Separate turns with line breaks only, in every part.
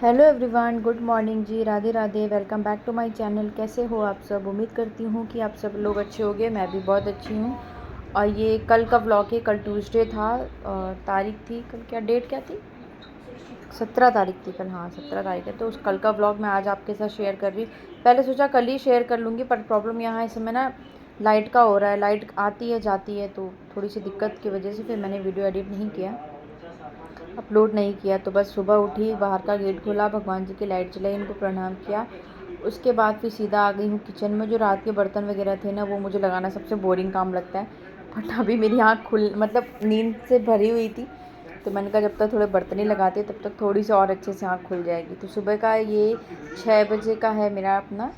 Hello everyone, good morning ji. Radhe Radhe. Welcome back to my channel. कैसे हो आप सब? उम्मीद करती हूँ कि आप सब लोग अच्छे होंगे। मैं भी बहुत अच्छी हूँ। और ये कल का व्लॉग है। कल ट्यूसडे था और तारीख थी कल, क्या डेट क्या थी? 17 तारीख थी कल। हाँ, 17 तारीख है। तो उस कल का व्लॉग मैं आज आपके साथ शेयर कर रही हूँ। पहले सोचा कल ही शेयर कर लूँगी, पर प्रॉब्लम यहाँ इस समय ना लाइट का हो रहा है। लाइट आती है जाती है, तो थोड़ी सी दिक्कत की वजह से फिर मैंने वीडियो एडिट नहीं किया, अपलोड नहीं किया। तो बस सुबह उठी, बाहर का गेट खोला, भगवान जी की लाइट जलाई, इनको प्रणाम किया। उसके बाद फिर सीधा आ गई हूँ किचन में। जो रात के बर्तन वगैरह थे ना, वो मुझे लगाना सबसे बोरिंग काम लगता है। बट अभी मेरी आँख खुल मतलब नींद से भरी हुई थी, तो मैंने कहा जब तक थोड़े बर्तन ही लगाते तब तक थोड़ी सी और अच्छे से आँख खुल जाएगी। तो सुबह का ये 6 बजे का है मेरा अपना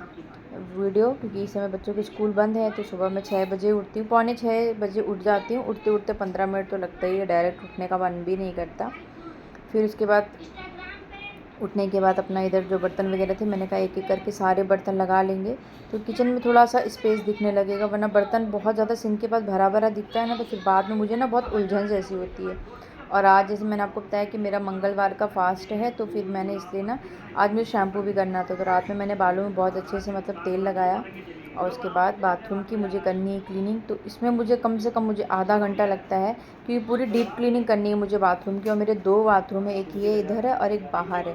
वीडियो, क्योंकि इस समय बच्चों के स्कूल बंद है। तो सुबह मैं 6 बजे उठती हूँ, पौने 6 बजे उठ जाती हूँ। उठते उठते 15 मिनट तो लगता ही है, डायरेक्ट उठने का मन भी नहीं करता। फिर उसके बाद उठने के बाद अपना इधर जो बर्तन वगैरह थे, मैंने कहा एक एक करके सारे बर्तन लगा लेंगे, तो किचन में थोड़ा सा स्पेस दिखने लगेगा। वरना बर्तन बहुत ज़्यादा सिंक के पास भरा भरा दिखता है ना, तो फिर बाद में मुझे ना बहुत उलझन जैसी होती है। और आज जैसे मैंने आपको बताया कि मेरा मंगलवार का फास्ट है, तो फिर मैंने इसलिए ना आज मुझे शैम्पू भी करना था। तो रात में मैंने बालों में बहुत अच्छे से मतलब तेल लगाया, और उसके बाद बाथरूम की मुझे करनी है क्लीनिंग। तो इसमें मुझे कम से कम मुझे आधा घंटा लगता है, क्योंकि पूरी डीप क्लीनिंग करनी है मुझे बाथरूम की। और मेरे 2 बाथरूम है, एक ये इधर है और एक बाहर है।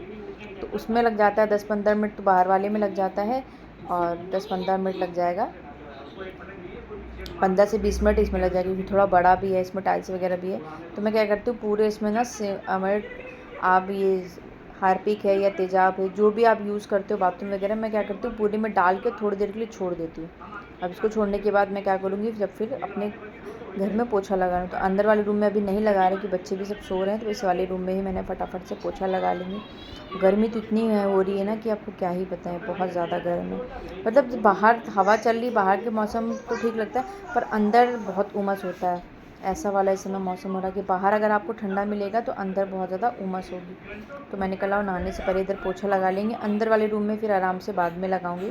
तो उसमें लग जाता है 10-15 मिनट, तो बाहर वाले में लग जाता है और 10-15 मिनट लग जाएगा। 15 से 20 मिनट इसमें लग जाएगा, क्योंकि थोड़ा बड़ा भी है, इसमें टाइल्स वगैरह भी है। तो मैं क्या करती हूँ, पूरे इसमें ना आप ये हारपिक है या तेजाब है, जो भी आप यूज़ करते हो बाथरूम वगैरह, मैं क्या करती हूँ पूरे में डाल के थोड़ी देर के लिए छोड़ देती हूँ। अब इसको छोड़ने के बाद मैं क्या करूँगी, जब फिर अपने घर में पोछा लगाना, तो अंदर वाले रूम में अभी नहीं लगा रहे कि बच्चे भी सब सो रहे हैं, तो इस वाले रूम में ही मैंने फटाफट से पोछा लगा लेंगी। गर्मी तो इतनी है हो रही है ना कि आपको क्या ही बताएं, बहुत ज़्यादा गर्म है। मतलब बाहर हवा चल रही, बाहर के मौसम तो ठीक लगता है, पर अंदर बहुत उमस होता है। ऐसा वाला इस समय मौसम हो रहा है कि बाहर अगर आपको ठंडा मिलेगा तो अंदर बहुत ज़्यादा उमस होगी। तो मैंने कहा नहाने से पहले इधर पोछा लगा लेंगे, अंदर वाले रूम में फिर आराम से बाद में लगाऊंगी,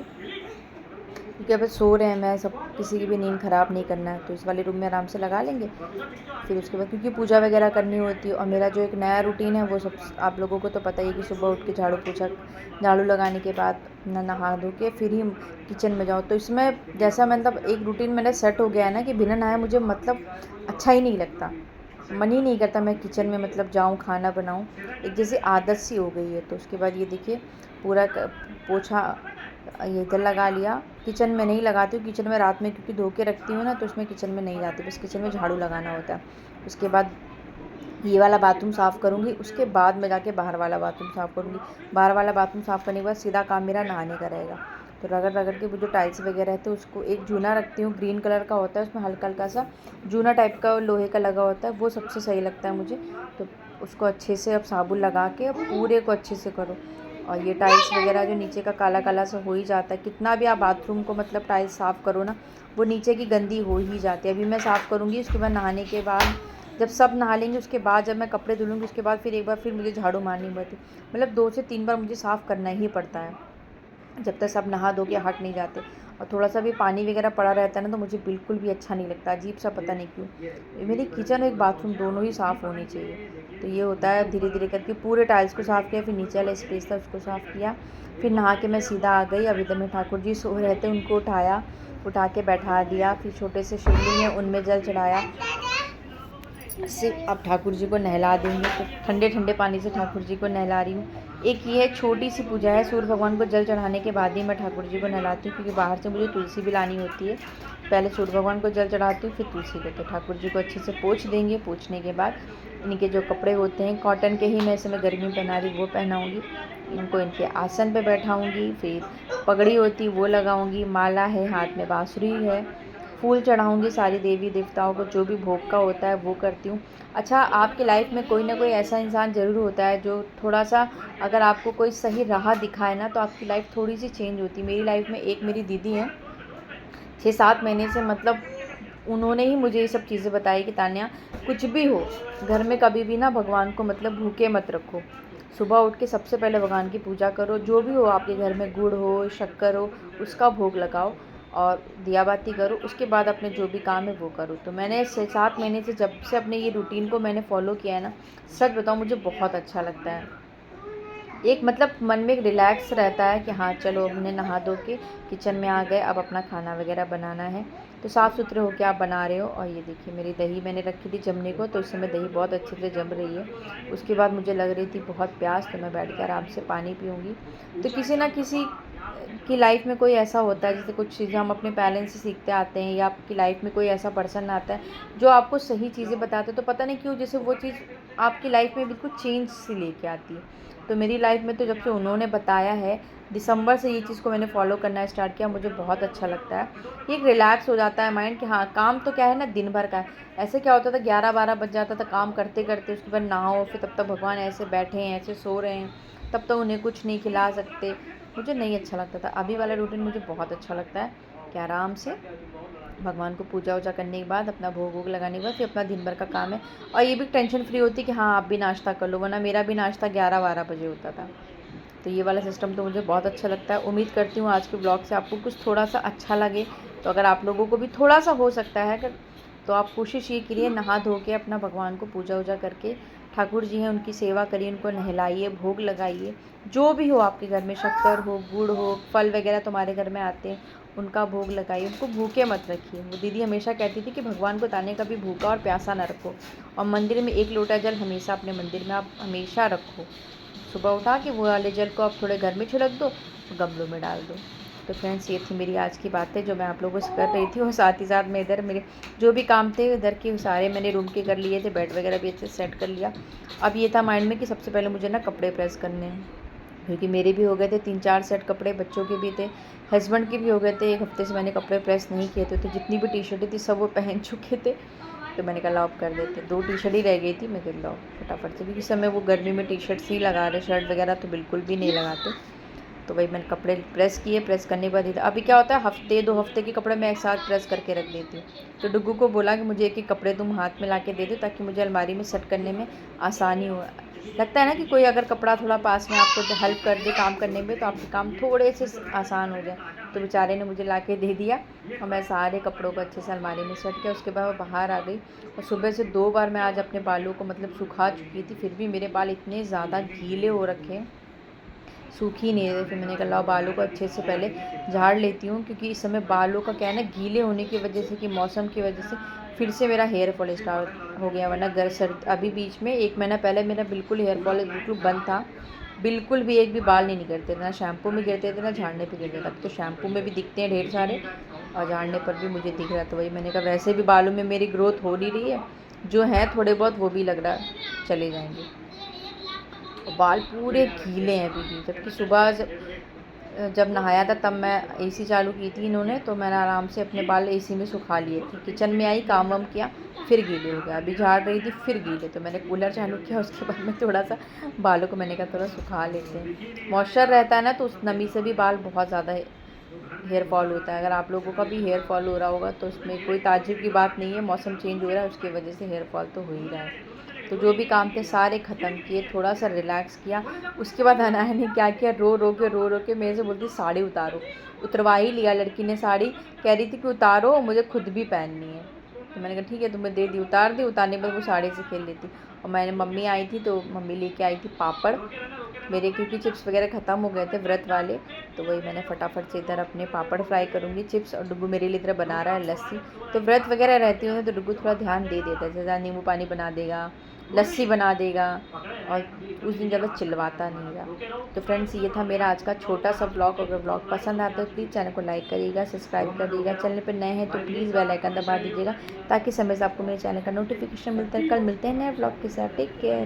क्योंकि अब सो रहे हैं, मैं सब किसी की भी नींद ख़राब नहीं करना है। तो इस वाले रूम में आराम से लगा लेंगे। फिर उसके बाद क्योंकि पूजा वगैरह करनी होती है, और मेरा जो एक नया रूटीन है वो सब आप लोगों को तो पता ही है कि सुबह उठ के झाड़ू लगाने के बाद अपना नहा धो के फिर ही किचन में जाओ। तो इसमें जैसा मतलब एक रूटीन मेरा सेट हो गया है ना, कि बिना नहाए मुझे मतलब अच्छा ही नहीं लगता, मन ही नहीं करता मैं किचन में मतलब जाऊँ खाना बनाऊँ, एक जैसी आदत सी हो गई है। तो उसके बाद ये देखिए पूरा पोछा ये इधर लगा लिया। किचन में नहीं लगाती हूँ, किचन में रात में क्योंकि धो के रखती हूँ ना, तो उसमें किचन में नहीं जाती, बस किचन में झाड़ू लगाना होता है। उसके बाद ये वाला बाथरूम साफ़ करूँगी, उसके बाद मैं जाके बाहर वाला बाथरूम साफ़ करूँगी। बाहर वाला बाथरूम साफ़ करने के बाद सीधा काम मेरा नहाने का रहेगा। तो रगड़ रगड़ के वो जो टाइल्स वगैरह है, तो उसको एक जूना रखती हूँ, ग्रीन कलर का होता है, उसमें हल्का हल्का सा जूना टाइप का लोहे का लगा होता है, वो सबसे सही लगता है मुझे। तो उसको अच्छे से अब साबुन लगा के अब पूरे को अच्छे से करो। और ये टाइल्स वगैरह जो नीचे का काला काला सा हो ही जाता है, कितना भी आप बाथरूम को मतलब टाइल्स साफ़ करो ना, वो नीचे की गंदी हो ही जाती है। अभी मैं साफ़ करूँगी, उसके बाद नहाने के बाद जब सब नहा लेंगे, उसके बाद जब मैं कपड़े धुलूँगी, उसके बाद फिर एक बार फिर मुझे झाड़ू मारनी पड़ती है। मतलब 2 से 3 बार मुझे साफ़ करना ही पड़ता है, जब तक सब नहा धो के हट नहीं जाते। और थोड़ा सा भी पानी वगैरह पड़ा रहता है ना, तो मुझे बिल्कुल भी अच्छा नहीं लगता, अजीब सा, पता नहीं क्यों। मेरी किचन और एक बाथरूम दोनों ही साफ़ होनी चाहिए। तो ये होता है, धीरे धीरे करके पूरे टाइल्स को साफ़ किया, फिर नीचे वाला स्पेस था उसको साफ़ किया, फिर नहा के मैं सीधा आ गई। अब इधर में ठाकुर जी सो रहे थे, उनको उठा के बैठा दिया। फिर छोटे से शिवलिंग है, उनमें जल चढ़ाया। सिर्फ अब ठाकुर जी को नहला देंगे, तो ठंडे ठंडे पानी से ठाकुर जी को नहला रही हूँ। एक ये छोटी सी पूजा है, सूर्य भगवान को जल चढ़ाने के बाद ही मैं ठाकुर जी को नहलाती हूँ, क्योंकि बाहर से मुझे तुलसी भी लानी होती है। पहले सूर्य भगवान को जल चढ़ाती हूँ, फिर तुलसी को। तो ठाकुर जी को अच्छे से पोंछ देंगे। पोंछने के बाद इनके जो कपड़े होते हैं कॉटन के ही, मैं इस समय गर्मी में पहना रही, वो पहनाऊँगी। इनको इनके आसन पे बैठाऊँगी, फिर पगड़ी होती वो लगाऊँगी, माला है, हाथ में बाँसुरी है, फूल चढ़ाऊँगी, सारी देवी देवताओं को जो भी भोग का होता है वो करती हूँ। अच्छा, आपकी लाइफ में कोई ना कोई ऐसा इंसान ज़रूर होता है जो थोड़ा सा, अगर आपको कोई सही राह दिखाए ना, तो आपकी लाइफ थोड़ी सी चेंज होती है। मेरी लाइफ में एक मेरी दीदी हैं, 6-7 महीने से मतलब उन्होंने ही मुझे ये सब चीज़ें बताई कि तान्या, कुछ भी हो घर में, कभी भी ना भगवान को मतलब भूखे मत रखो। सुबह उठ के सबसे पहले भगवान की पूजा करो, जो भी हो आपके घर में, गुड़ हो, शक्कर हो, उसका भोग लगाओ और दिया बाती करो। उसके बाद अपने जो भी काम है वो करो। तो मैंने 6-7 महीने से जब से अपने ये रूटीन को मैंने फॉलो किया है ना, सच बताऊँ मुझे बहुत अच्छा लगता है। एक मतलब मन में एक रिलैक्स रहता है कि हाँ चलो हमने नहा धो के किचन में आ गए, अब अपना खाना वगैरह बनाना है। तो साफ़ सुथरे होके आप बना रहे हो। और ये देखिए मेरी दही मैंने रखी थी जमने को, तो इस समय दही बहुत अच्छे से जम रही है। उसके बाद मुझे लग रही थी बहुत प्यास, तो मैं बैठ के आराम से पानी पीऊँगी। तो किसी ना किसी की लाइफ में कोई ऐसा होता है, जैसे कुछ चीज़ें हम अपने पेरेंट्स से सीखते आते हैं, या आपकी लाइफ में कोई ऐसा पर्सन आता है जो आपको सही चीज़ें बताते हैं, तो पता नहीं क्यों जैसे वो चीज़ आपकी लाइफ में बिल्कुल चेंज सी लेके आती है। तो मेरी लाइफ में तो जब से उन्होंने बताया है, दिसंबर से ये चीज़ को मैंने फॉलो करना स्टार्ट किया, मुझे बहुत अच्छा लगता है। एक रिलैक्स हो जाता है माइंड कि हाँ काम तो क्या है ना, दिन भर का है। ऐसे क्या होता था 11-12 बज जाता था काम करते करते, उसके बाद नहाओ, फिर तब तक भगवान ऐसे बैठे हैं, ऐसे सो रहे हैं, तब तक उन्हें कुछ नहीं खिला सकते। मुझे नहीं अच्छा लगता था। अभी वाला रूटीन मुझे बहुत अच्छा लगता है कि आराम से भगवान को पूजा वूजा करने के बाद, अपना भोग वोग लगाने के बाद फिर अपना दिन भर का काम है। और ये भी टेंशन फ्री होती है कि हाँ आप भी नाश्ता कर लो, वरना मेरा भी नाश्ता 11-12 बजे होता था। तो ये वाला सिस्टम तो मुझे बहुत अच्छा लगता है। उम्मीद करती हूँ आज के ब्लॉग से आपको कुछ थोड़ा सा अच्छा लगे। तो अगर आप लोगों को भी थोड़ा सा हो सकता है अगर, तो आप कोशिश ये करिए नहा धो के अपना भगवान को पूजा वूजा करके, ठाकुर जी हैं उनकी सेवा करिए, उनको नहलाइए, भोग लगाइए। जो भी हो आपके घर में, शक्कर हो, गुड़ हो, फल वगैरह तुम्हारे घर में आते हैं, उनका भोग लगाइए। उनको भूखे मत रखिए। वो दीदी हमेशा कहती थी कि भगवान को ताने कभी भूखा और प्यासा ना रखो। और मंदिर में 1 लोटा जल हमेशा अपने मंदिर में आप हमेशा रखो। सुबह उठा के वो वाले जल को आप थोड़े घर में छिड़क दो, गमलों में डाल दो। तो फ्रेंड्स ये थी मेरी आज की बातें जो मैं आप लोगों से कर रही थी। और साथ ही साथ मैं इधर मेरे जो भी काम थे इधर के सारे मैंने रूम के कर लिए थे, बेड वगैरह भी अच्छे से सेट कर लिया। अब ये था माइंड में कि सबसे पहले मुझे ना कपड़े प्रेस करने हैं, क्योंकि मेरे भी हो गए थे 3-4 सेट कपड़े, बच्चों के भी थे, हस्बैंड के भी हो गए थे। 1 हफ्ते से मैंने कपड़े प्रेस नहीं किए थे, तो जितनी भी टी शर्टें थी सब वो पहन चुके थे। तो मैंने कहा लाओ कर देते। 2 टी शर्ट ही रह गई थी, मैं कहा लाओ फटाफट से, क्योंकि इस समय वो गर्मी में टी शर्ट्स ही लगा रहे, शर्ट वगैरह तो बिल्कुल भी नहीं लगाते। तो वही मैंने कपड़े प्रेस किए, प्रेस करने के बाद इधर अभी क्या होता है, हफ्ते 2 हफ्ते के कपड़े मैं एक साथ प्रेस करके रख देती हूँ। तो डुग्गू को बोला कि मुझे एक-एक कपड़े तुम हाथ में ला के दे दो, ताकि मुझे अलमारी में सेट करने में आसानी हो। लगता है ना कि कोई अगर कपड़ा थोड़ा पास में आपको हेल्प कर दे काम करने में, तो आपके काम थोड़े से आसान हो जाए। तो बेचारे ने मुझे ला के दे दिया और मैं सारे कपड़ों को अच्छे से अलमारी में सेट किया। उसके बाद मैं बाहर आ गई और सुबह से 2 बार मैं आज अपने बालों को मतलब सुखा चुकी थी, फिर भी मेरे बाल इतने ज़्यादा गीले हो रखे हैं, सूख ही नहीं रहे। फिर मैंने कहा लाओ बालों को अच्छे से पहले झाड़ लेती हूँ, क्योंकि इस समय बालों का क्या है ना, गीले होने की वजह से कि मौसम की वजह से फिर से मेरा हेयर फॉल स्टार्ट हो गया। वरना सर्द अभी बीच में 1 महीना पहले मेरा बिल्कुल हेयर फॉल बिल्कुल बंद था, बिल्कुल भी एक भी बाल नहीं निकलते थे, ना शैम्पू में गिरते थे ना झाड़ने पे गिरते थे। अब तो शैम्पू में भी दिखते हैं ढेर सारे और झाड़ने पर भी मुझे दिख रहा। तो वही मैंने कहा वैसे भी बालों में मेरी ग्रोथ हो नहीं रही है, जो है थोड़े बहुत वो भी लग रहा चले जाएंगे। और बाल पूरे गीले हैं अभी भी, जबकि सुबह जब नहाया था तब मैं एसी चालू की थी इन्होंने, तो मैंने आराम से अपने बाल एसी में सुखा लिए थे। किचन में आई, काम वाम किया, फिर गीले हो गया। अभी झाड़ रही थी फिर गीले, तो मैंने कूलर चालू किया। उसके बाद में थोड़ा सा बालों को मैंने कहा थोड़ा सुखा लेते हैं। मॉइस्चर रहता है ना, तो उस नमी से भी बाल बहुत ज़्यादा हेयर फॉल होता है। अगर आप लोगों का भी हेयर फॉल हो रहा होगा तो उसमें कोई ताज्जुब की बात नहीं है, मौसम चेंज हो रहा है उसकी वजह से हेयर फॉल तो हो ही रहा है। तो जो भी काम थे सारे ख़त्म किए, थोड़ा सा रिलैक्स किया। उसके बाद अनाया ने क्या किया, रो रो के मेरे से बोलती साड़ी उतारो। उतरवा ही लिया लड़की ने साड़ी, कह रही थी कि उतारो मुझे खुद भी पहननी है। तो मैंने कहा ठीक है तुम्हें दे दी, उतार दी। उतारने पर वो साड़ी से खेल लेती। और मैंने मम्मी आई थी तो मम्मी लेके आई थी पापड़ मेरे, क्योंकि चिप्स वगैरह ख़त्म हो गए थे व्रत वाले। तो वही मैंने फटाफट से इधर अपने पापड़ फ्राई करूँगी, चिप्स। और डुग्गू मेरे लिए इधर बना रहा है लस्सी। तो व्रत वगैरह रहती है तो डुग्गू थोड़ा ध्यान दे देता है, ज़्यादा नींबू पानी बना देगा, लस्सी बना देगा, और उस दिन ज़्यादा चिल्लाता नहीं रहा। तो फ्रेंड्स ये था मेरा आज का छोटा सा ब्लॉग। अगर ब्लॉग पसंद आता है तो प्लीज़ चैनल को लाइक करिएगा, सब्सक्राइब करिएगा। चैनल पर नए हैं तो प्लीज़ बेल आइकन दबा दीजिएगा, ताकि समय से आपको मेरे चैनल का नोटिफिकेशन मिलता है। कल मिलते हैं नए ब्लॉग के साथ। Take care.